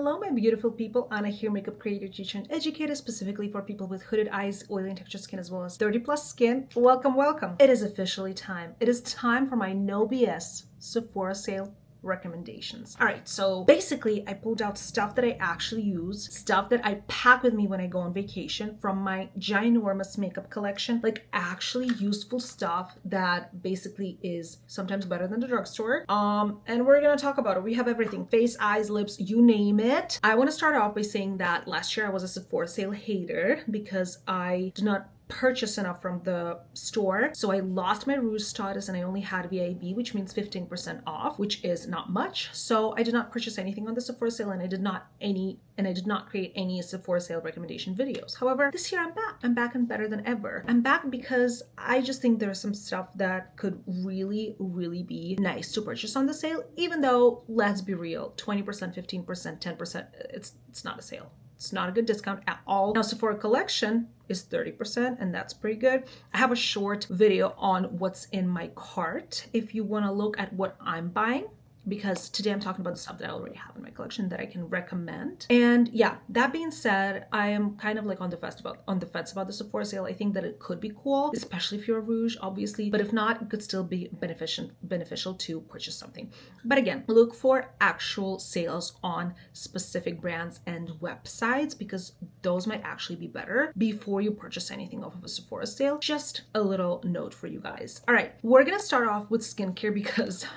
Hello my beautiful people, Anna here, makeup creator, teacher, and educator specifically for people with hooded eyes, oily and textured skin, as well as 30 plus skin. Welcome, welcome. It is officially time. It is time for my no BS Sephora sale recommendations. All right, so basically I pulled out stuff that I actually use, stuff that I pack with me when I go on vacation from my ginormous makeup collection, like actually useful stuff that basically is sometimes better than the drugstore. And we're gonna talk about it. We have everything, face, eyes, lips, you name it. I want to start off by saying that last year I was a Sephora sale hater because I did not purchase enough from the store, so I lost my rouge status and I only had VIB, which means 15% off, which is not much. So I did not purchase anything on the Sephora sale, and I did not create any Sephora sale recommendation videos. However, this year I'm back and better than ever. I'm back because I just think there's some stuff that could really be nice to purchase on the sale, even though, let's be real, 20%, 15%, 10%, it's not a sale. It's not a good discount at all. Now, Sephora collection is 30%, and that's pretty good. I have a short video on what's in my cart if you want to look at what I'm buying, because today I'm talking about the stuff that I already have in my collection that I can recommend. And yeah, that being said, I am kind of like on the fence about the Sephora sale. I think that it could be cool, especially if you're a rouge, obviously, but if not, it could still be beneficial to purchase something. But again, look for actual sales on specific brands and websites, because those might actually be better before you purchase anything off of a Sephora sale. Just a little note for you guys. All right, we're gonna start off with skincare because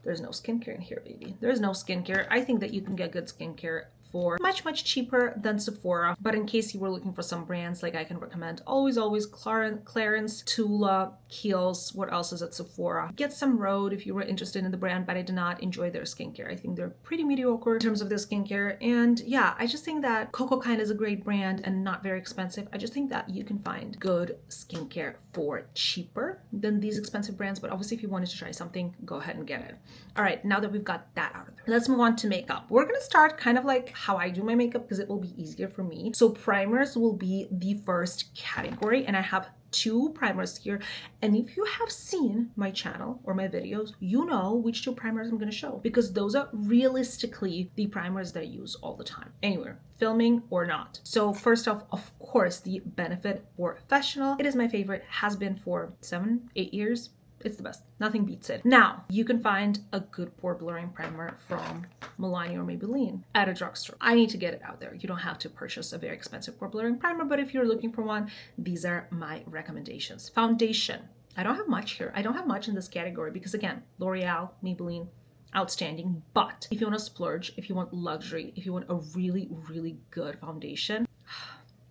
there's no skincare in here, baby. There's no skincare. I think that you can get good skincare for much cheaper than Sephora. But in case you were looking for some brands, like I can recommend always Clarins, Tula, Kiehl's. What else is at Sephora? Get some Rhode if you were interested in the brand, but I did not enjoy their skincare. I think they're pretty mediocre in terms of their skincare. And yeah, I just think that Coco Kind is a great brand and not very expensive. I just think that you can find good skincare for cheaper than these expensive brands. But obviously, if you wanted to try something, go ahead and get it. All right, now that we've got that out of the way, let's move on to makeup. We're gonna start kind of like how I do my makeup because it will be easier for me. So primers will be the first category, and I have 2 primers here. And if you have seen my channel or my videos, you know which 2 primers I'm going to show, because those are realistically the primers that I use all the time, anywhere, filming or not. So first off, of course, the Benefit Professional. It is my favorite, has been for 7-8 years. It's the best. Nothing beats it. Now, you can find a good pore blurring primer from Milani or Maybelline at a drugstore. I need to get it out there. You don't have to purchase a very expensive pore blurring primer, but if you're looking for one, these are my recommendations. Foundation. I don't have much here. I don't have much in this category because, again, L'Oreal, Maybelline, outstanding. But if you want to splurge, if you want luxury, if you want a really good foundation,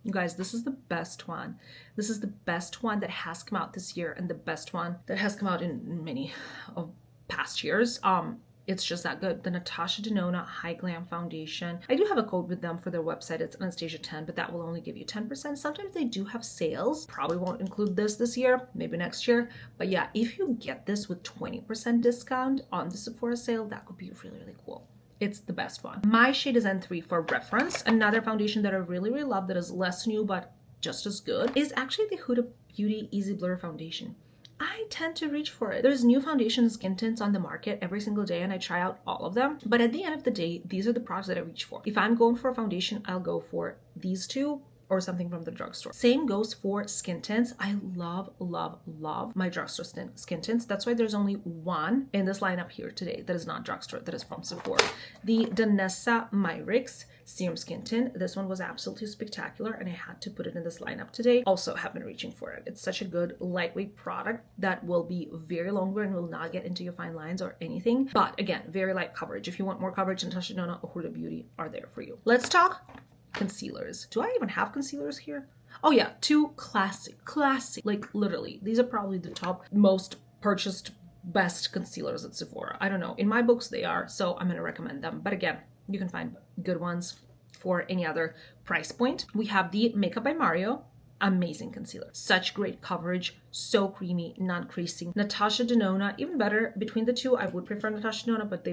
you guys, this is the best one. This is the best one that has come out this year and the best one that has come out in many of past years. It's just that good. The Natasha Denona High Glam Foundation. I do have a code with them for their website. It's Anastasia 10, but that will only give you 10%. Sometimes they do have sales. Probably won't include this year, maybe next year. But yeah, if you get this with 20% discount on the Sephora sale, that could be really cool. It's the best one. My shade is N3 for reference. Another foundation that I really love that is less new but just as good is actually the Huda Beauty Easy Blur Foundation. I tend to reach for it. There's new foundation and skin tints on the market every single day, and I try out all of them. But at the end of the day, these are the products that I reach for. If I'm going for a foundation, I'll go for these 2 or something from the drugstore. Same goes for skin tints. I love my drugstore skin tints. That's why there's only one in this lineup here today that is not drugstore, that is from Sephora. The Danessa Myrix Serum Skin Tint. This one was absolutely spectacular, and I had to put it in this lineup today. Also have been reaching for it. It's such a good lightweight product that will be very long wear and will not get into your fine lines or anything. But again, very light coverage. If you want more coverage, Natasha Denona or Huda Beauty are there for you. Let's talk concealers. Do I even have concealers here? Oh yeah, 2 classic, like literally, these are probably the top most purchased best concealers at Sephora. I don't know, in my books they are, so I'm gonna recommend them. But again, you can find good ones for any other price point. We have the Makeup by Mario. Amazing concealer, such great coverage, so creamy, non-creasing. Natasha Denona, even better. Between the 2, I would prefer Natasha Denona, but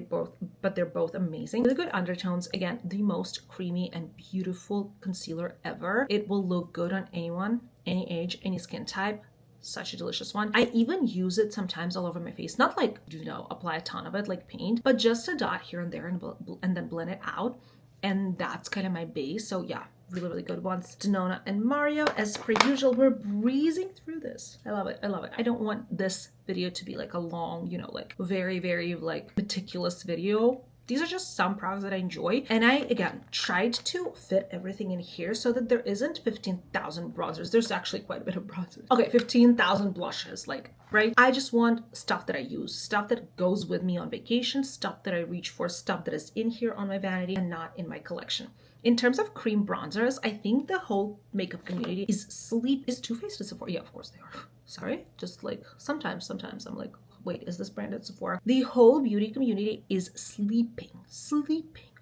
they're both amazing. With good undertones, again, the most creamy and beautiful concealer ever. It will look good on anyone, any age, any skin type. Such a delicious one. I even use it sometimes all over my face. Not like, you know, apply a ton of it like paint, but just a dot here and there and then blend it out. And that's kind of my base. So yeah, really, really good ones. Denona and Mario, as per usual, we're breezing through this. I love it. I love it. I don't want this video to be like a long, you know, like very, very like meticulous video. These are just some products that I enjoy. And I, again, tried to fit everything in here so that there isn't 15,000 bronzers. There's actually quite a bit of bronzers. Okay, 15,000 blushes, like, right? I just want stuff that I use, stuff that goes with me on vacation, stuff that I reach for, stuff that is in here on my vanity and not in my collection. In terms of cream bronzers, I think the whole makeup community is Too Faced at Sephora? Yeah, of course they are. Sorry, just like sometimes I'm like, wait, is this brand at Sephora? The whole beauty community is sleeping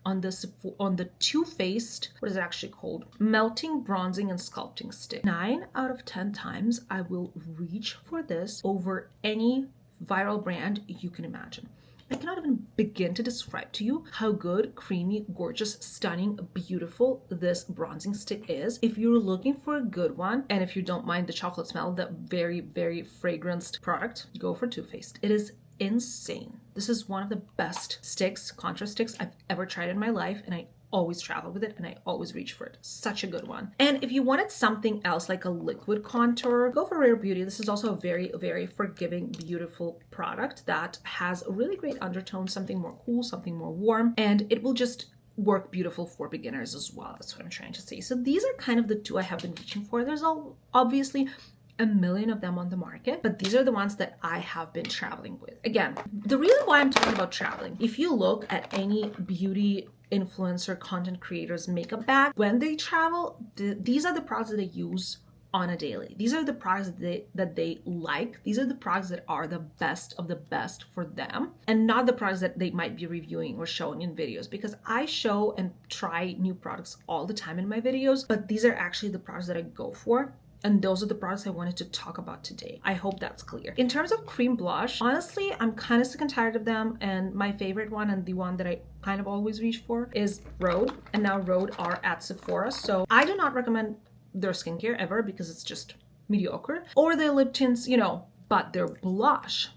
on the Too Faced, what is it actually called? Melting, Bronzing, and Sculpting Stick. 9 out of 10 times I will reach for this over any viral brand you can imagine. I cannot even begin to describe to you how good, creamy, gorgeous, stunning, beautiful this bronzing stick is. If you're looking for a good one, and if you don't mind the chocolate smell, the very, very fragranced product, go for Too Faced. It is insane. This is one of the best sticks, contour sticks I've ever tried in my life, and I always travel with it and I always reach for it. Such a good one. And if you wanted something else like a liquid contour, go for Rare Beauty. This is also a very, very forgiving, beautiful product that has a really great undertone, something more cool, something more warm, and it will just work beautiful for beginners as well. That's what I'm trying to say. So these are kind of the two I have been reaching for. There's obviously a million of them on the market, but these are the ones that I have been traveling with. Again, the reason why I'm talking about traveling, if you look at any beauty influencer content creators makeup bag, when they travel, these are the products that they use on a daily. These are the products that they like. These are the products that are the best of the best for them, and not the products that they might be reviewing or showing in videos, because I show and try new products all the time in my videos, but these are actually the products that I go for. And those are the products I wanted to talk about today. I hope that's clear. In terms of cream blush, honestly, I'm kind of sick and tired of them. And my favorite one, and the one that I kind of always reach for, is Rhode. And now Rhode are at Sephora. So I do not recommend their skincare ever because it's just mediocre. Or their lip tints, you know, but their blush.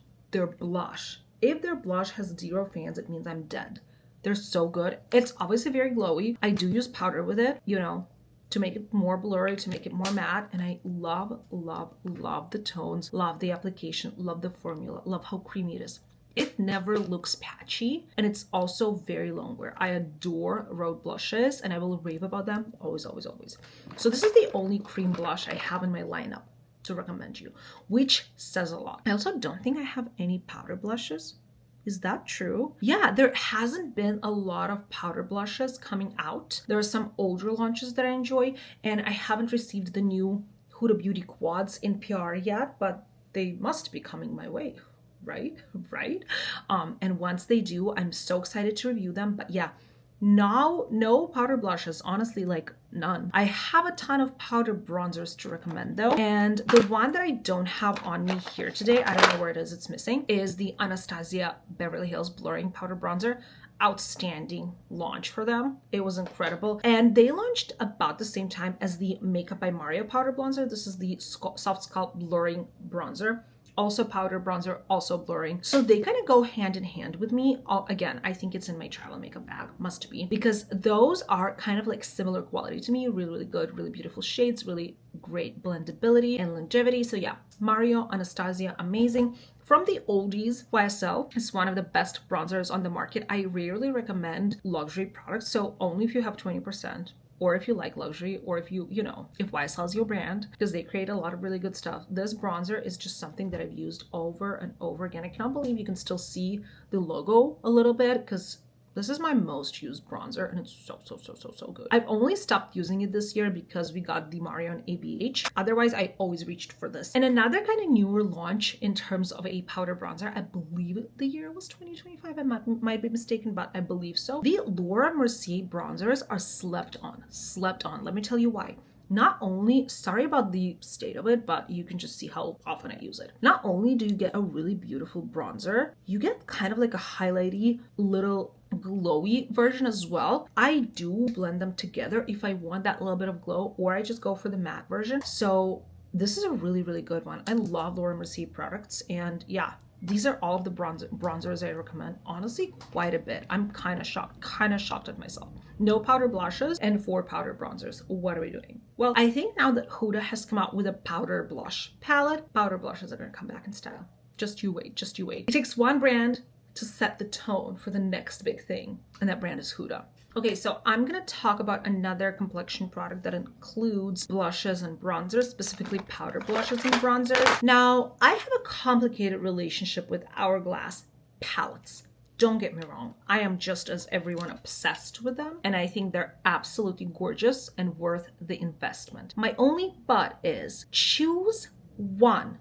If their blush has 0 fans, it means I'm dead. They're so good. It's obviously very glowy. I do use powder with it, you know, to make it more blurry, to make it more matte. And I love the tones, love the application, love the formula, love how creamy it is. It never looks patchy, and it's also very long wear. I adore Rhode blushes and I will rave about them always. So this is the only cream blush I have in my lineup to recommend you, which says a lot. I also don't think I have any powder blushes. Is that true? Yeah, there hasn't been a lot of powder blushes coming out. There are some older launches that I enjoy, and I haven't received the new Huda Beauty quads in PR yet, but they must be coming my way, right? And once they do, I'm so excited to review them. But yeah, no powder blushes, honestly, like none. I have a ton of powder bronzers to recommend though, and the one that I don't have on me here today, I don't know where it is, it's missing, is the Anastasia Beverly Hills Blurring Powder Bronzer. Outstanding launch for them. It was incredible, and they launched about the same time as the Makeup by Mario Powder Bronzer. This is the Soft Sculpt Blurring Bronzer. Also powder bronzer, also blurring. So they kind of go hand in hand with me. Again, I think it's in my travel makeup bag, must be, because those are kind of like similar quality to me. Really good, really beautiful shades, really great blendability and longevity. So yeah, Mario, Anastasia, amazing. From the oldies, YSL is one of the best bronzers on the market. I rarely recommend luxury products, so only if you have 20%. Or if you like luxury, or if you know, if YSL is your brand, because they create a lot of really good stuff. This bronzer is just something that I've used over and over again. I cannot believe you can still see the logo a little bit, because this is my most used bronzer, and it's so good. I've only stopped using it this year because we got the Mario and ABH. Otherwise, I always reached for this. And another kind of newer launch in terms of a powder bronzer, I believe the year was 2025. I might be mistaken, but I believe so. The Laura Mercier bronzers are slept on. Let me tell you why. Not only, sorry about the state of it, but you can just see how often I use it. Not only do you get a really beautiful bronzer, you get kind of like a highlighty little glowy version as well. I do blend them together if I want that little bit of glow, or I just go for the matte version. So This is a really, really good one. I love Laura Mercier products, and yeah, these are all of the bronzers I recommend. Honestly, quite a bit. I'm kind of shocked at myself. No powder blushes and 4 powder bronzers. What are we doing? Well, I think now that Huda has come out with a powder blush palette, powder blushes are going to come back in style. Just you wait, just you wait. It takes one brand to set the tone for the next big thing, and that brand is Huda. Okay, so I'm gonna talk about another complexion product that includes blushes and bronzers, specifically powder blushes and bronzers. Now, I have a complicated relationship with Hourglass palettes. Don't get me wrong, I am just as everyone obsessed with them, and I think they're absolutely gorgeous and worth the investment. My only but is choose one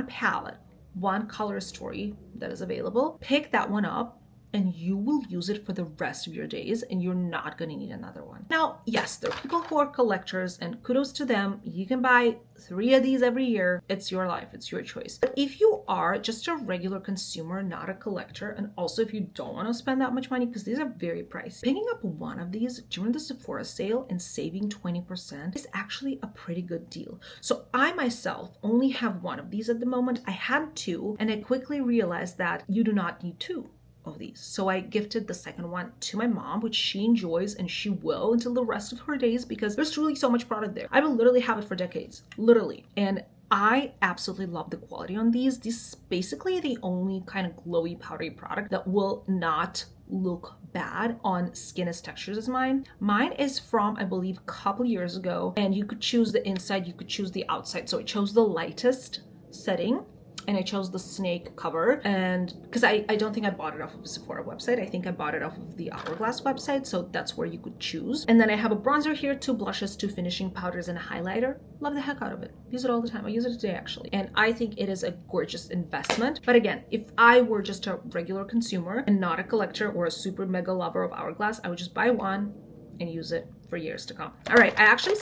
palette, one color story that is available, pick that one up, and you will use it for the rest of your days, and you're not going to need another one. Now, yes, there are people who are collectors, and kudos to them. You can buy 3 of these every year. It's your life, it's your choice. But if you are just a regular consumer, not a collector, and also if you don't want to spend that much money, because these are very pricey, picking up one of these during the Sephora sale and saving 20% is actually a pretty good deal. So I myself only have one of these at the moment. I had 2, and I quickly realized that you do not need 2 of these. So I gifted the second one to my mom, which she enjoys and she will until the rest of her days, because there's really so much product there. I will literally have it for decades, literally. And I absolutely love the quality on these. This is basically the only kind of glowy powdery product that will not look bad on skin as textures as mine. Mine is from, I believe, a couple years ago, and you could choose the inside, you could choose the outside. So I chose the lightest setting, and I chose the snake cover, and because I don't think I bought it off of the Sephora website. I think I bought it off of the Hourglass website, so that's where you could choose. And then I have a bronzer here, 2 blushes, 2 finishing powders, and a highlighter. Love the heck out of it. Use it all the time. I use it today actually, and I think it is a gorgeous investment. But again, if I were just a regular consumer and not a collector or a super mega lover of Hourglass, I would just buy one and use it for years to come. All right, I actually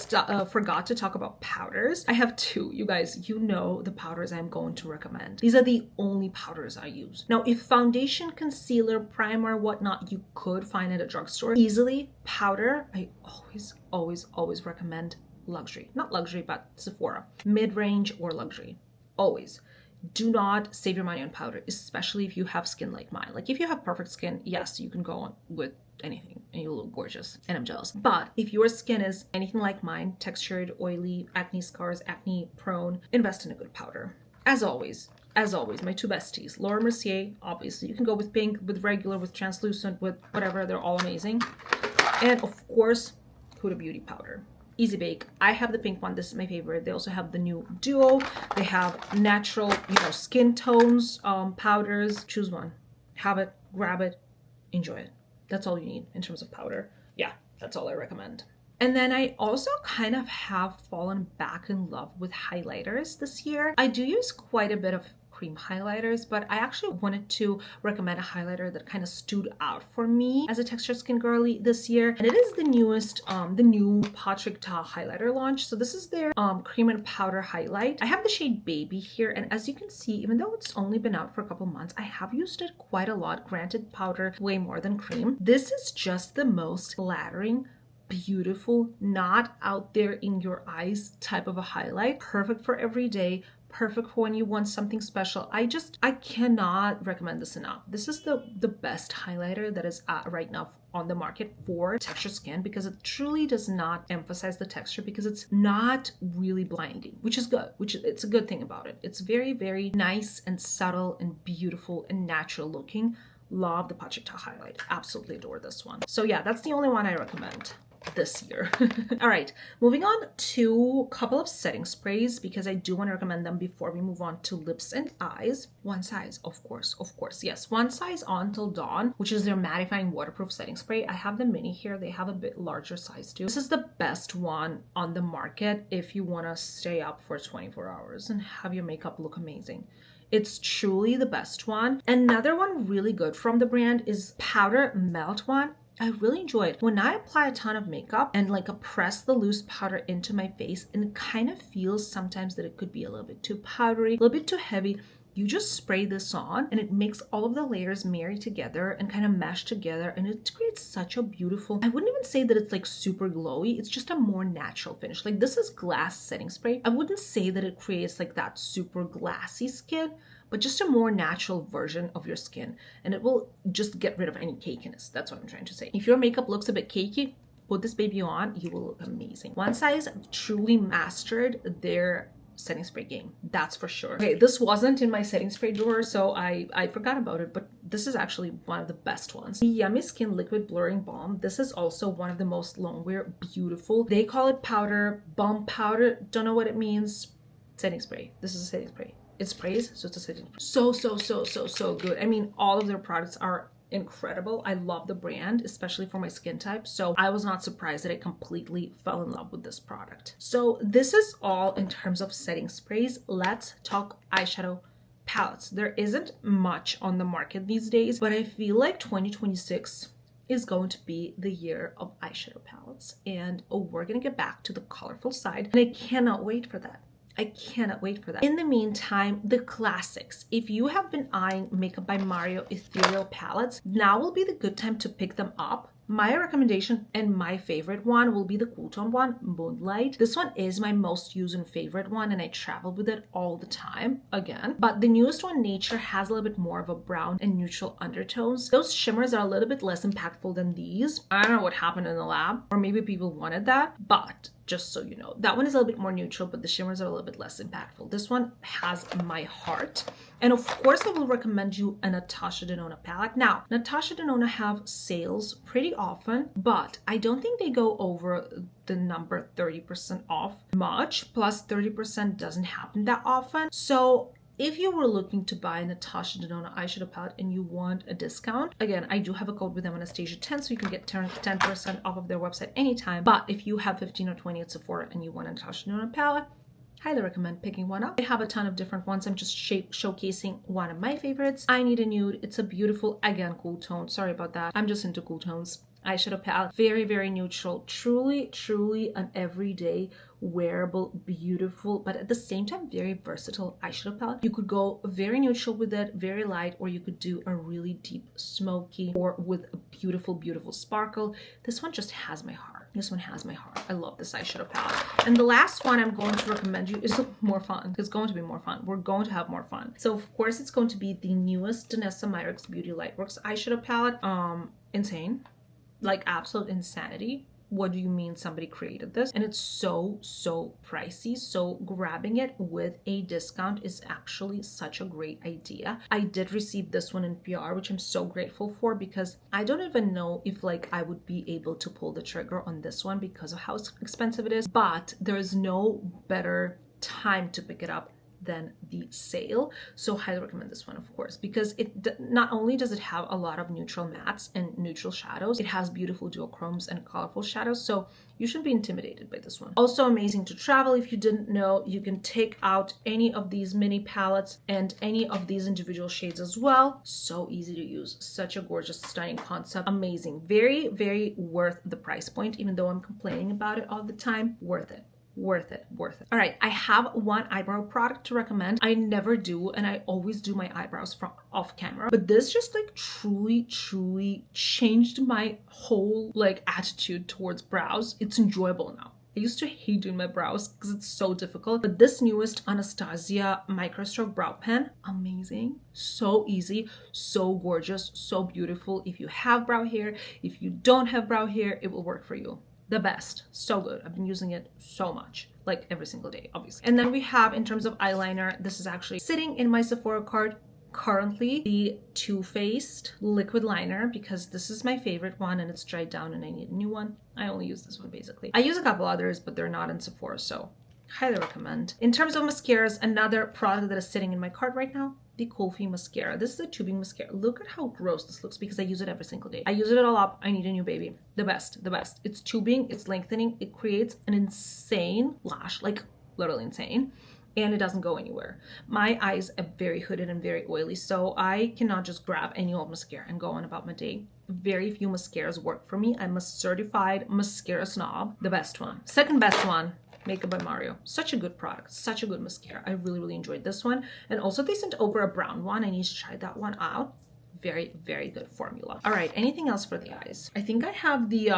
forgot to talk about powders. I have 2. You guys, you know the powders I'm going to recommend. These are the only powders I use. Now, if foundation, concealer, primer, whatnot, you could find at a drugstore easily, powder, I always recommend luxury. Not luxury, but Sephora. Mid-range or luxury. Always. Do not save your money on powder, especially if you have skin like mine. Like if you have perfect skin, yes, you can go on with anything and you look gorgeous, and I'm jealous. But if your skin is anything like mine, textured, oily, acne scars, acne prone, invest in a good powder. As always, my 2 besties, Laura Mercier, obviously you can go with pink, with regular, with translucent, with whatever, they're all amazing. And of course, Huda Beauty powder. Easy Bake. I have the pink one. This is my favorite. They also have the new Duo. They have natural, skin tones, powders. Choose one. Have it, grab it, enjoy it. That's all you need in terms of powder. Yeah, that's all I recommend. And then I also kind of have fallen back in love with highlighters this year. I do use quite a bit of cream highlighters, but I actually wanted to recommend a highlighter that kind of stood out for me as a textured skin girly this year, and it is the newest, the new Patrick Ta highlighter launch. So this is their cream and powder highlight. I have the shade Baby here, and as you can see, even though it's only been out for a couple months, I have used it quite a lot. Granted, powder way more than cream. This is just the most flattering, beautiful, not out there in your eyes type of a highlight. Perfect for every day. Perfect for when you want something special. I cannot recommend this enough. This is the best highlighter that is right now on the market for textured skin, because it truly does not emphasize the texture, because it's not really blinding, which is good, it's a good thing about it. It's very, very nice and subtle and beautiful and natural looking. Love the Patrick Ta highlight. Absolutely adore this one. So yeah, that's the only one I recommend this year. All right, moving on to a couple of setting sprays, because I do want to recommend them before we move on to lips and eyes. One size, of course, yes. One size On Till Dawn, which is their mattifying waterproof setting spray. I have the mini here. They have a bit larger size too. This is the best one on the market if you want to stay up for 24 hours and have your makeup look amazing. It's truly the best one. Another one really good from the brand is Powder Melt one. I really enjoy it. When I apply a ton of makeup and press the loose powder into my face, and it kind of feels sometimes that it could be a little bit too powdery, a little bit too heavy, You just spray this on and it makes all of the layers marry together and kind of mesh together, and it creates such a beautiful, I wouldn't even say that it's like super glowy, it's just a more natural finish. Like this is glass setting spray. I wouldn't say that it creates like that super glassy skin, but just a more natural version of your skin, and it will just get rid of any cakiness. That's what I'm trying to say. If your makeup looks a bit cakey, put this baby on, you will look amazing. One Size truly mastered their setting spray game, that's for sure. Okay, this wasn't in my setting spray drawer, so I forgot about it, but this is actually one of the best ones. The Yummy Skin Liquid Blurring Balm. This is also one of the most long wear, beautiful. They call it powder, balm powder, don't know what it means. Setting spray. This is a setting spray. It sprays, so it's a setting spray. So good. I mean, all of their products are incredible. I love the brand, especially for my skin type, so I was not surprised that I completely fell in love with this product. So this is all in terms of setting sprays. Let's talk eyeshadow palettes. There isn't much on the market these days, but I feel like 2026 is going to be the year of eyeshadow palettes, and we're gonna get back to the colorful side, and I cannot wait for that. I cannot wait for that. In the meantime, the classics. If you have been eyeing Makeup by Mario ethereal palettes, now will be the good time to pick them up. My recommendation and my favorite one will be the cool tone one, Moonlight. This one is my most used and favorite one, and I travel with it all the time again. But the newest one, Nature, has a little bit more of a brown and neutral undertones. Those shimmers are a little bit less impactful than these. I don't know what happened in the lab, or maybe people wanted that, but just so you know, that one is a little bit more neutral, but the shimmers are a little bit less impactful. This one has my heart. And of course, I will recommend you a Natasha Denona palette. Now, Natasha Denona have sales pretty often, but I don't think they go over the number 30% off much. Plus 30% doesn't happen that often. So if you were looking to buy a Natasha Denona eyeshadow palette and you want a discount, again, I do have a code with them, Anastasia10, so you can get 10% off of their website anytime. But if you have 15 or 20 at Sephora and you want a Natasha Denona palette, highly recommend picking one up. They have a ton of different ones. I'm just showcasing one of my favorites. I Need a Nude. It's a beautiful, again, cool tone. Sorry about that. I'm just into cool tones. Eyeshadow palette. Very neutral. Truly an everyday wearable, beautiful, but at the same time very versatile eyeshadow palette. You could go very neutral with it, very light, or you could do a really deep smoky, or with a beautiful sparkle. This one just has my heart. This one has my heart. I love this eyeshadow palette. And the last one I'm going to recommend you is more fun. It's going to be more fun. We're going to have more fun. So of course it's going to be the newest Danessa Myricks Beauty Lightworks eyeshadow palette. Insane. Like absolute insanity. What do you mean somebody created this? And it's so pricey, so grabbing it with a discount is actually such a great idea. I did receive this one in PR, which I'm so grateful for, because I don't even know if like I would be able to pull the trigger on this one because of how expensive it is, but there is no better time to pick it up than the sale. So highly recommend this one, of course, because it not only does it have a lot of neutral mattes and neutral shadows, it has beautiful duochromes and colorful shadows, so you shouldn't be intimidated by this one. Also amazing to travel. If you didn't know, you can take out any of these mini palettes and any of these individual shades as well. So easy to use. Such a gorgeous, stunning concept. Amazing. Very worth the price point, even though I'm complaining about it all the time. Worth it. Worth it. All right, I have one eyebrow product to recommend. I never do, and I always do my eyebrows from off camera, but this just like truly changed my whole like attitude towards brows. It's enjoyable now. I used to hate doing my brows because it's so difficult, but this newest Anastasia microstroke brow pen, amazing. So easy, so gorgeous, so beautiful. If you have brow hair, if you don't have brow hair, it will work for you. The best. So good. I've been using it so much, like every single day, obviously. And then we have, in terms of eyeliner, this is actually sitting in my Sephora cart currently, the Too Faced liquid liner, because this is my favorite one and it's dried down and I need a new one. I only use this one basically. I use a couple others, but they're not in Sephora, so highly recommend. In terms of mascaras, another product that is sitting in my cart right now, the Kulfi mascara. This is a tubing mascara. Look at how gross this looks because I use it every single day. I use it all up. I need a new baby. The best. It's tubing, it's lengthening, it creates an insane lash, like literally insane, and it doesn't go anywhere. My eyes are very hooded and very oily, so I cannot just grab any old mascara and go on about my day. Very few mascaras work for me. I'm a certified mascara snob. The best one. Second best one, Makeup by Mario. Such a good product, such a good mascara. I really, really enjoyed this one. And also they sent over a brown one. I need to try that one out. Very, very good formula. All right, anything else for the eyes? I think I have the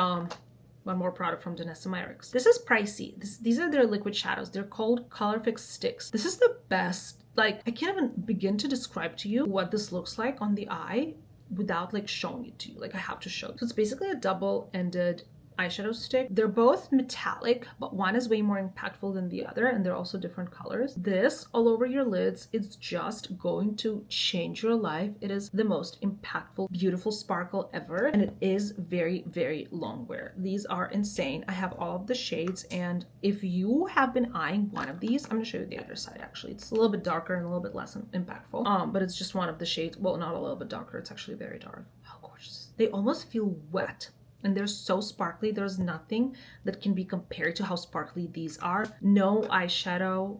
one more product from Denona. This is pricey. These are their liquid shadows. They're called Color Fix Sticks. This is the best. Like, I can't even begin to describe to you what this looks like on the eye without like showing it to you. Like, I have to show you. So it's basically a double-ended eyeshadow stick. They're both metallic, but one is way more impactful than the other, and they're also different colors. This all over your lids, it's just going to change your life. It is the most impactful, beautiful sparkle ever, and it is very, very long wear. These are insane. I have all of the shades, and if you have been eyeing one of these, I'm gonna show you the other side. Actually, it's a little bit darker and a little bit less impactful, but it's just one of the shades. Well, not a little bit darker, it's actually very dark. How gorgeous. They almost feel wet, and they're so sparkly. There's nothing that can be compared to how sparkly these are. No eyeshadow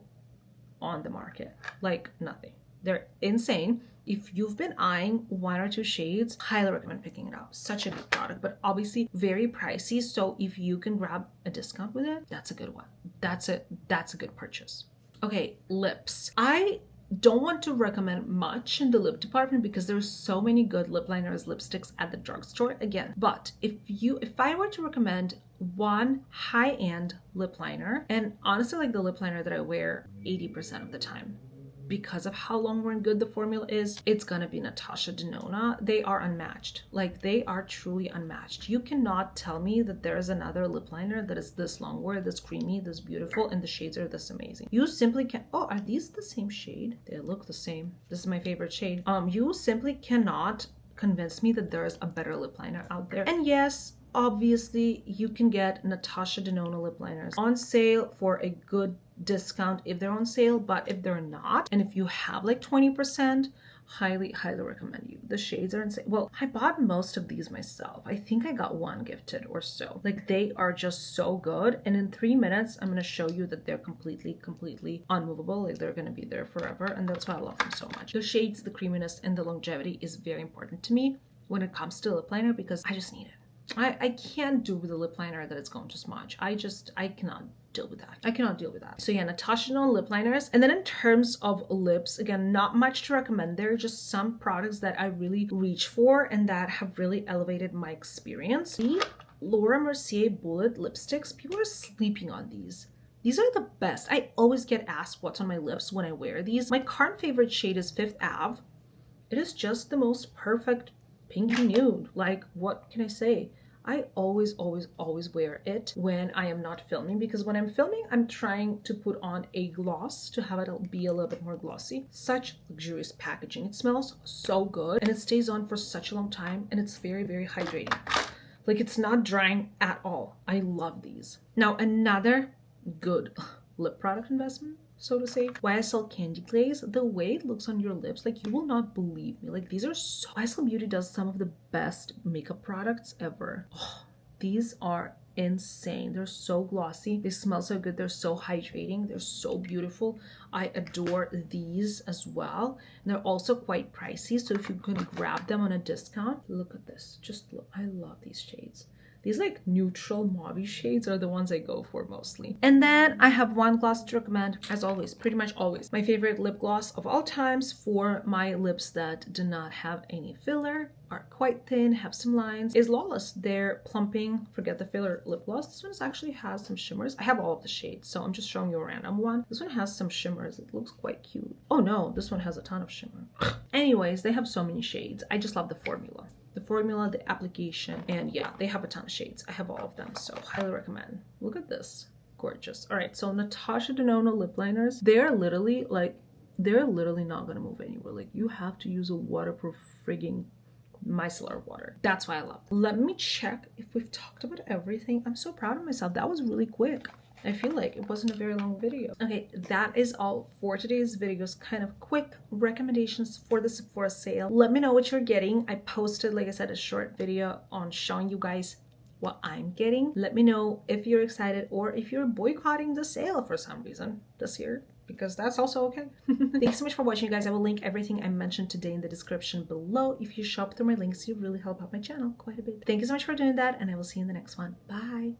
on the market, like nothing. They're insane. If you've been eyeing one or two shades, highly recommend picking it up. Such a good product, but obviously very pricey. So if you can grab a discount with it, that's a good one. That's a good purchase. Okay, lips. I don't want to recommend much in the lip department because there's so many good lip liners, lipsticks at the drugstore again. But if I were to recommend one high-end lip liner, and honestly like the lip liner that I wear 80% of the time, because of how long and good the formula is, it's gonna be Natasha Denona. They are unmatched. Like, they are truly unmatched. You cannot tell me that there is another lip liner that is this long wear, this creamy, this beautiful, and the shades are this amazing. You simply can't. Oh, are these the same shade? They look the same. This is my favorite shade. You simply cannot convince me that there is a better lip liner out there. And yes, obviously you can get Natasha Denona lip liners on sale for a good discount if they're on sale, but if they're not, and if you have like 20%, highly recommend you. The shades are insane. Well, I bought most of these myself. I think I got one gifted or so. Like, they are just so good, and in 3 minutes I'm going to show you that they're completely unmovable. Like, they're going to be there forever, and that's why I love them so much. The shades, the creaminess, and the longevity is very important to me when it comes to lip liner, because I just need it. I can't do with a lip liner that it's going to smudge. I cannot deal with that. I cannot deal with that. So yeah, Natasha Denona lip liners. And then in terms of lips, again, not much to recommend there. Just some products that I really reach for and that have really elevated my experience. The Laura Mercier Bullet lipsticks, people are sleeping on these. These are the best. I always get asked what's on my lips when I wear these. My current favorite shade is Fifth Ave. It is just the most perfect pinky nude. Like, what can I say? I always wear it when I am not filming, because when I'm filming, I'm trying to put on a gloss to have it be a little bit more glossy. Such luxurious packaging. It smells so good, and it stays on for such a long time, and it's very, very hydrating. Like, it's not drying at all. I love these. Now, another good lip product investment, so to say, YSL Candy Glaze. The way it looks on your lips, like, you will not believe me. Like, these are so... YSL Beauty does some of the best makeup products ever. Oh, these are insane. They're so glossy. They smell so good. They're so hydrating. They're so beautiful. I adore these as well. And they're also quite pricey, so if you can grab them on a discount, look at this. Just look. I love these shades. These like neutral mauve shades are the ones I go for mostly. And then I have one gloss to recommend, as always, pretty much always. My favorite lip gloss of all times for my lips that do not have any filler, are quite thin, have some lines, is Lawless. They're plumping, forget the filler lip gloss. This one actually has some shimmers. I have all of the shades, so I'm just showing you a random one. This one has some shimmers. It looks quite cute. Oh no, this one has a ton of shimmer. Anyways, they have so many shades. I just love the formula. The formula, the application, and yeah, they have a ton of shades. I have all of them, so highly recommend. Look at this. Gorgeous. All right, so Natasha Denona lip liners, they're literally not gonna move anywhere. Like, you have to use a waterproof frigging micellar water. That's why I love it. Let me check if we've talked about everything. I'm so proud of myself. That was really quick. I feel like it wasn't a very long video. Okay, that is all for today's videos. Kind of quick recommendations for the Sephora sale. Let me know what you're getting. I posted, like I said, a short video on showing you guys what I'm getting. Let me know if you're excited or if you're boycotting the sale for some reason this year, because that's also okay. Thank you so much for watching, you guys. I will link everything I mentioned today in the description below. If you shop through my links, you really help out my channel quite a bit. Thank you so much for doing that, and I will see you in the next one. Bye.